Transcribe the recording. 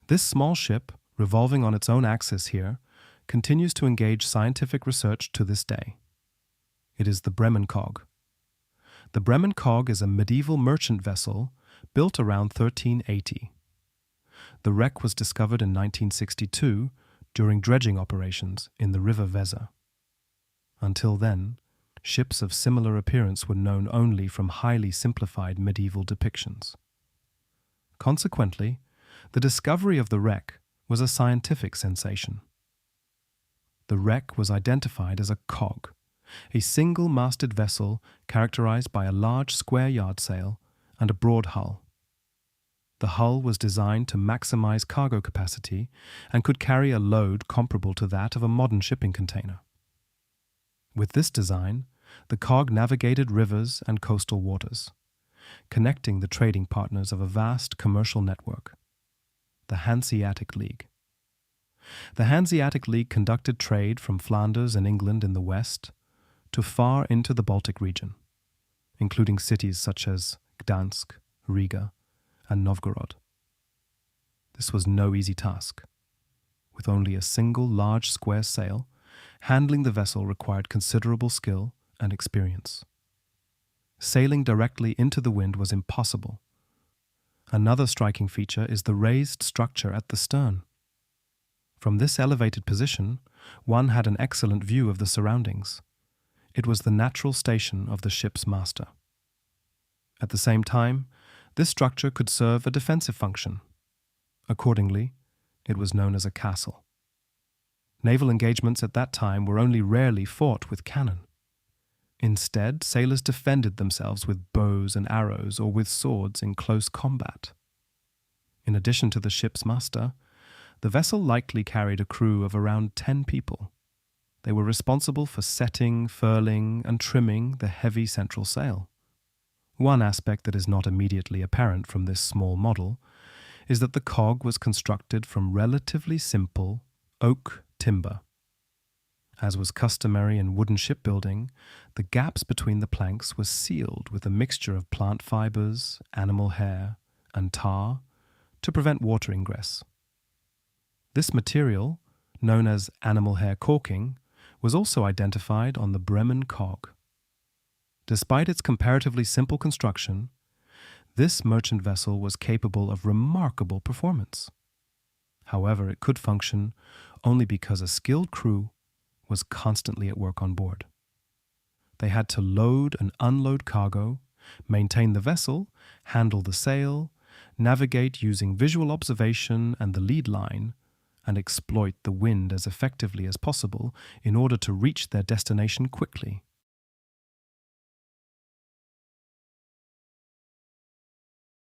This small ship, revolving on its own axis here, continues to engage scientific research to this day. It is the Bremen Cog. The Bremen Cog is a medieval merchant vessel built around 1380. The wreck was discovered in 1962 during dredging operations in the River Weser. Until then, ships of similar appearance were known only from highly simplified medieval depictions. Consequently, the discovery of the wreck was a scientific sensation. The wreck was identified as a cog, a single-masted vessel characterized by a large square yard sail and a broad hull. The hull was designed to maximize cargo capacity and could carry a load comparable to that of a modern shipping container. With this design, the cog navigated rivers and coastal waters, connecting the trading partners of a vast commercial network, the Hanseatic League. The Hanseatic League conducted trade from Flanders and England in the west to far into the Baltic region, including cities such as Gdansk, Riga, and Novgorod. This was no easy task. With only a single large square sail, handling the vessel required considerable skill and experience. Sailing directly into the wind was impossible. Another striking feature is the raised structure at the stern. From this elevated position, one had an excellent view of the surroundings. It was the natural station of the ship's master. At the same time, this structure could serve a defensive function. Accordingly, it was known as a castle. Naval engagements at that time were only rarely fought with cannon. Instead, sailors defended themselves with bows and arrows or with swords in close combat. In addition to the ship's master, the vessel likely carried a crew of around 10 people. They were responsible for setting, furling, and trimming the heavy central sail. One aspect that is not immediately apparent from this small model is that the cog was constructed from relatively simple oak timber. As was customary in wooden shipbuilding, the gaps between the planks were sealed with a mixture of plant fibers, animal hair, and tar to prevent water ingress. This material, known as animal hair caulking, was also identified on the Bremen Cog. Despite its comparatively simple construction, this merchant vessel was capable of remarkable performance. However, it could function only because a skilled crew was constantly at work on board. They had to load and unload cargo, maintain the vessel, handle the sail, navigate using visual observation and the lead line, and exploit the wind as effectively as possible in order to reach their destination quickly.